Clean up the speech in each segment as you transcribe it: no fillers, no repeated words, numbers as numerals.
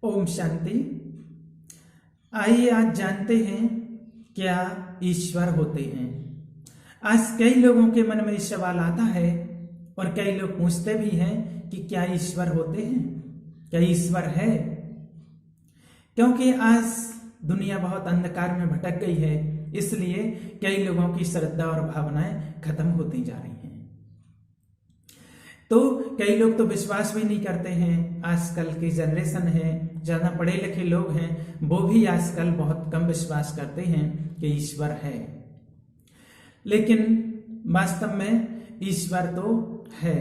ओम शांति। आइए आज जानते हैं क्या ईश्वर होते हैं। आज कई लोगों के मन में ये सवाल आता है और कई लोग पूछते भी हैं कि क्या ईश्वर होते हैं, क्या ईश्वर है। क्योंकि आज दुनिया बहुत अंधकार में भटक गई है, इसलिए कई लोगों की श्रद्धा और भावनाएं खत्म होती जा रही हैं। तो कई लोग तो विश्वास भी नहीं करते हैं। आजकल की जनरेशन है, ज्यादा पढ़े लिखे लोग हैं, वो भी आजकल बहुत कम विश्वास करते हैं कि ईश्वर है। लेकिन वास्तव में ईश्वर तो है।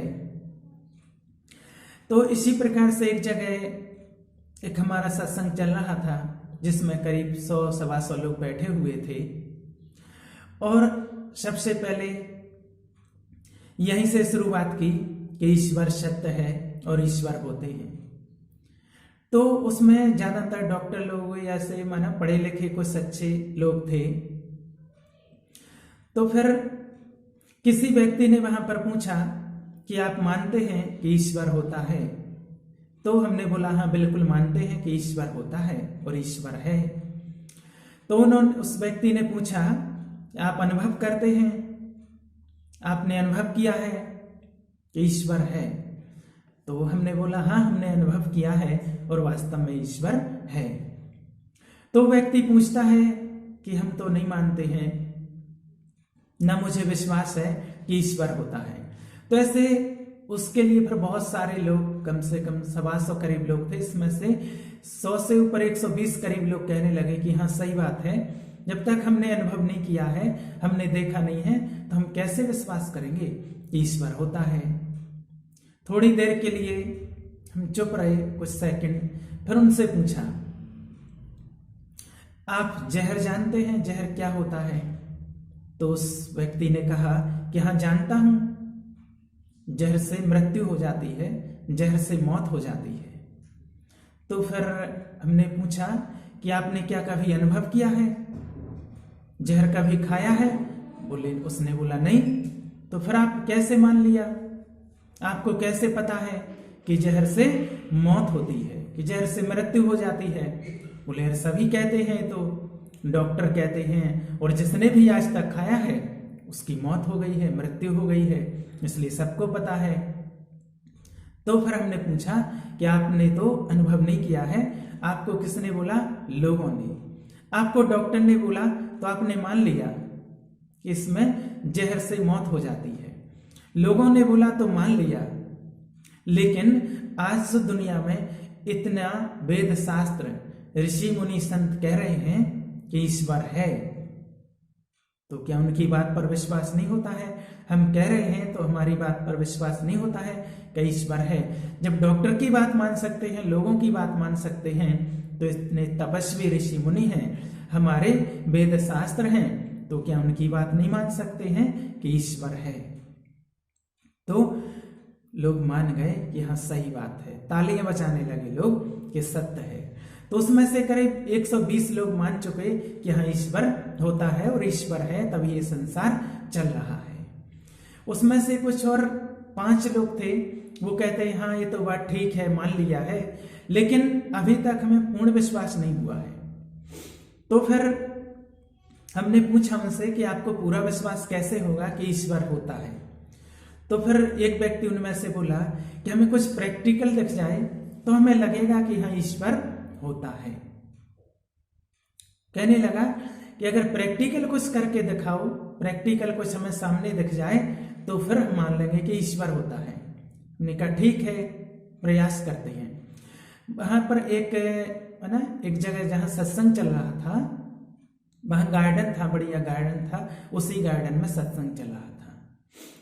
तो इसी प्रकार से एक जगह एक हमारा सत्संग चल रहा था जिसमें करीब 100-125 लोग बैठे हुए थे और सबसे पहले यहीं से शुरुआत की कि ईश्वर सत्य है और ईश्वर होते हैं। तो उसमें ज्यादातर डॉक्टर लोग या से माना पढ़े लिखे कुछ अच्छे लोग थे। तो फिर किसी व्यक्ति ने वहां पर पूछा कि आप मानते हैं कि ईश्वर होता है। तो हमने बोला हाँ बिल्कुल मानते हैं कि ईश्वर होता है और ईश्वर है। तो उन्होंने उस व्यक्ति ने पूछा आप अनुभव करते हैं, आपने अनुभव किया है कि ईश्वर है। तो हमने बोला हाँ हमने अनुभव किया है और वास्तव में ईश्वर है। तो व्यक्ति पूछता है कि हम तो नहीं मानते हैं, ना मुझे विश्वास है कि ईश्वर होता है। तो ऐसे उसके लिए फिर बहुत सारे लोग, कम से कम 125 करीब लोग थे, इसमें से 100 से ऊपर 120 करीब लोग कहने लगे कि हाँ सही बात है, जब तक हमने अनुभव नहीं किया है, हमने देखा नहीं है, तो हम कैसे विश्वास करेंगे कि ईश्वर होता है। थोड़ी देर के लिए हम चुप रहे, कुछ सेकंड, फिर उनसे पूछा आप जहर जानते हैं, जहर क्या होता है? तो उस व्यक्ति ने कहा कि हाँ जानता हूं, जहर से मृत्यु हो जाती है, जहर से मौत हो जाती है। तो फिर हमने पूछा कि आपने क्या कभी अनुभव किया है, जहर कभी खाया है? उसने बोला नहीं। तो फिर आप कैसे मान लिया, आपको कैसे पता है कि जहर से मौत होती है, कि जहर से मृत्यु हो जाती है? बोले यार सभी कहते हैं, तो डॉक्टर कहते हैं, और जिसने भी आज तक खाया है उसकी मौत हो गई है, मृत्यु हो गई है, इसलिए सबको पता है। तो फिर हमने पूछा कि आपने तो अनुभव नहीं किया है, आपको किसने बोला? लोगों ने। आपको डॉक्टर ने बोला तो आपने मान लिया कि इसमें जहर से मौत हो जाती है, लोगों ने बोला तो मान लिया। लेकिन आज दुनिया में इतना वेद शास्त्र, ऋषि मुनि संत कह रहे हैं कि ईश्वर है, तो क्या उनकी बात पर विश्वास नहीं होता है? हम कह रहे हैं तो हमारी बात पर विश्वास नहीं होता है कि ईश्वर है? जब डॉक्टर की बात मान सकते हैं, लोगों की बात मान सकते हैं, तो इतने तपस्वी ऋषि मुनि हैं, हमारे वेद शास्त्र हैं, तो क्या उनकी बात नहीं मान सकते हैं कि ईश्वर है? तो लोग मान गए कि हाँ सही बात है, तालियां बजाने लगे लोग कि सत्य है। तो उसमें से करीब 120 लोग मान चुके कि हाँ ईश्वर होता है और ईश्वर है, तभी ये संसार चल रहा है। उसमें से कुछ और 5 लोग थे, वो कहते हैं हाँ ये तो बात ठीक है, मान लिया है, लेकिन अभी तक हमें पूर्ण विश्वास नहीं हुआ है। तो फिर हमने पूछा उनसे कि आपको पूरा विश्वास कैसे होगा कि ईश्वर होता है? तो फिर एक व्यक्ति उनमें से बोला कि हमें कुछ प्रैक्टिकल दिख जाए तो हमें लगेगा कि हाँ ईश्वर होता है। कहने लगा कि अगर प्रैक्टिकल कुछ करके दिखाओ, प्रैक्टिकल कुछ हमें सामने दिख जाए, तो फिर हम मान लेंगे कि ईश्वर होता है। हमने कहा ठीक है, प्रयास करते हैं। वहां पर एक जगह जहां सत्संग चल रहा था, वहां गार्डन था, बढ़िया गार्डन था, उसी गार्डन में सत्संग चल रहा था,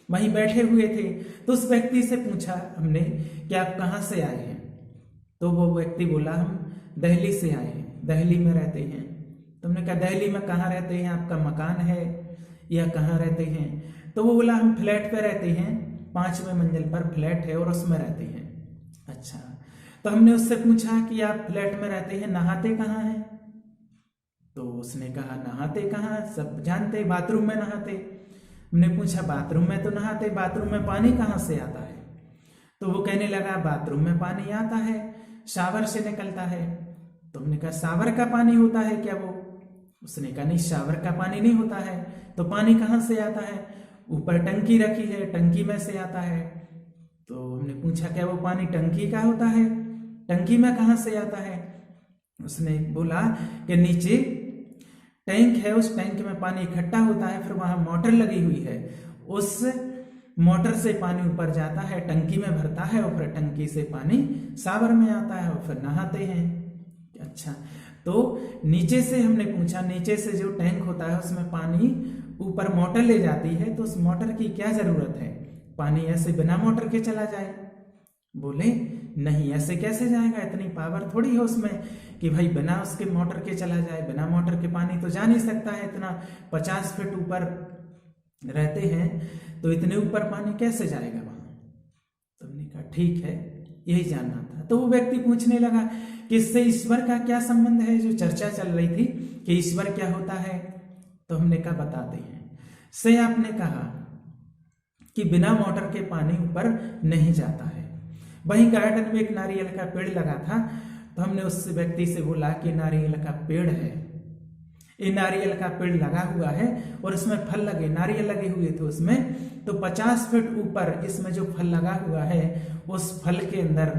वहीं बैठे हुए थे। तो उस व्यक्ति से पूछा हमने कि आप कहाँ से आए हैं? तो वो व्यक्ति बोला हम दिल्ली से आए हैं, दिल्ली में रहते हैं। तो हमने कहा दिल्ली में कहाँ रहते हैं, आपका मकान है या कहाँ रहते हैं? तो वो बोला हम फ्लैट पे रहते हैं, 5वें मंजिल पर फ्लैट है और उसमें रहते हैं। अच्छा, तो हमने उससे पूछा कि आप फ्लैट में रहते हैं, नहाते कहाँ हैं? तो उसने कहा नहाते कहाँ, सब जानते बाथरूम में नहाते। हमने पूछा बाथरूम में तो नहाते, बाथरूम में पानी कहाँ से आता है? तो वो कहने लगा बाथरूम में पानी आता है, शावर से निकलता है। तो हमने कहा शावर का पानी होता है क्या वो? उसने कहा नहीं, शावर का पानी नहीं होता है। तो पानी कहाँ से आता है? ऊपर टंकी रखी है, टंकी में से आता है। तो हमने पूछा क्या वो पानी टंकी का होता है? टंकी में कहाँ से आता है? उसने बोला कि नीचे टैंक है, उस टैंक में पानी इकट्ठा होता है, फिर वहां मोटर लगी हुई है, उस मोटर से पानी ऊपर जाता है, टंकी में भरता है और फिर टंकी से पानी शावर में आता है और फिर नहाते हैं। अच्छा, तो नीचे से हमने पूछा, नीचे से जो टैंक होता है उसमें पानी ऊपर मोटर ले जाती है, तो उस मोटर की क्या जरूरत है? पानी ऐसे बिना मोटर के चला जाए? बोले नहीं, ऐसे कैसे जाएगा, इतनी पावर थोड़ी है उसमें कि भाई बिना उसके मोटर के चला जाए। बिना मोटर के पानी तो जा नहीं सकता है, इतना 50 फीट ऊपर रहते हैं तो इतने ऊपर पानी कैसे जाएगा वहां? तो हमने कहा ठीक है, यही जानना था। तो वो व्यक्ति पूछने लगा कि इससे ईश्वर का क्या संबंध है? जो चर्चा चल रही थी कि ईश्वर क्या होता है। तो हमने कहा बताते हैं। से आपने कहा कि बिना मोटर के पानी ऊपर नहीं जाता है। वहीं गार्डन में एक नारियल का पेड़ लगा था, तो हमने उस व्यक्ति से बोला कि नारियल का पेड़ है, ये नारियल का पेड़ लगा हुआ है और इसमें फल लगे, नारियल लगे हुए थे उसमें, तो 50 फीट ऊपर इसमें जो फल लगा हुआ है उस फल के अंदर,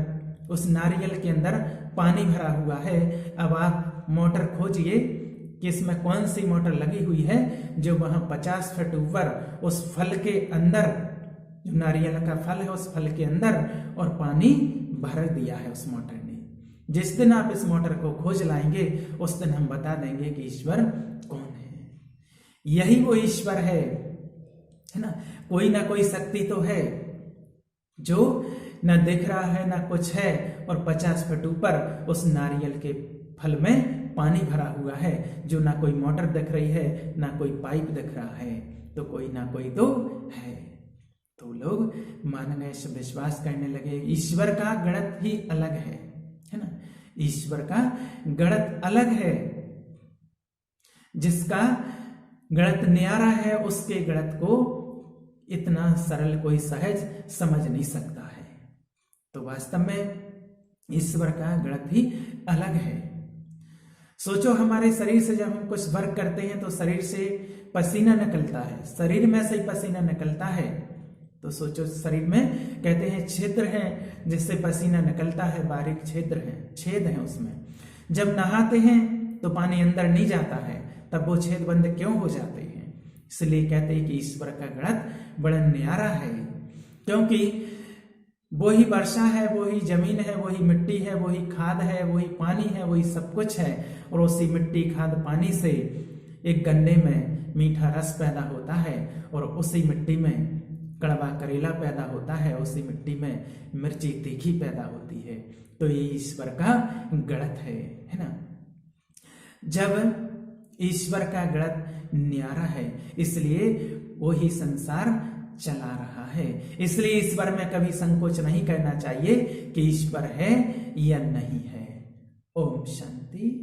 उस नारियल के अंदर पानी भरा हुआ है। अब आप मोटर खोजिए कि इसमें कौन सी मोटर लगी हुई है जो वहां 50 फीट ऊपर उस फल के अंदर, जो नारियल का फल है उस फल के अंदर, और पानी भर दिया है उस मोटर ने। जिस दिन आप इस मोटर को खोज लाएंगे उस दिन हम बता देंगे कि ईश्वर कौन है। यही वो ईश्वर है ना। कोई ना कोई शक्ति तो है जो ना दिख रहा है ना कुछ है, और 50 फीट ऊपर उस नारियल के फल में पानी भरा हुआ है, जो ना कोई मोटर दिख रही है ना कोई पाइप दिख रहा है, तो कोई ना कोई तो है। तो लोग मान गए, विश्वास करने लगे। ईश्वर का गणित ही अलग है ना। ईश्वर का गणित अलग है। जिसका गणित न्यारा है उसके गणित को इतना सरल कोई सहज समझ नहीं सकता है। तो वास्तव में ईश्वर का गणित ही अलग है। सोचो, हमारे शरीर से जब हम कुछ वर्क करते हैं तो शरीर से पसीना निकलता है, शरीर में से ही पसीना निकलता है। तो सोचो, शरीर में कहते हैं छिद्र हैं जिससे पसीना निकलता है, बारीक छिद्र हैं, छेद हैं उसमें। जब नहाते हैं तो पानी अंदर नहीं जाता है, तब वो छेद बंद क्यों हो जाते हैं? इसलिए कहते हैं कि ईश्वर का गणित बड़ा न्यारा है, क्योंकि वही वर्षा है, वही जमीन है, वही मिट्टी है, वही खाद है, वही पानी है, वही सब कुछ है। और उसी मिट्टी, खाद, पानी से एक गन्ने में मीठा रस पैदा होता है, और उसी मिट्टी में कड़वा करेला पैदा होता है, उसी मिट्टी में मिर्ची तीखी पैदा होती है। तो ये ईश्वर का गणित है ना। जब ईश्वर का गणित न्यारा है, इसलिए वही संसार चला रहा है। इसलिए ईश्वर में कभी संकोच नहीं करना चाहिए कि ईश्वर है या नहीं है। ओम शांति।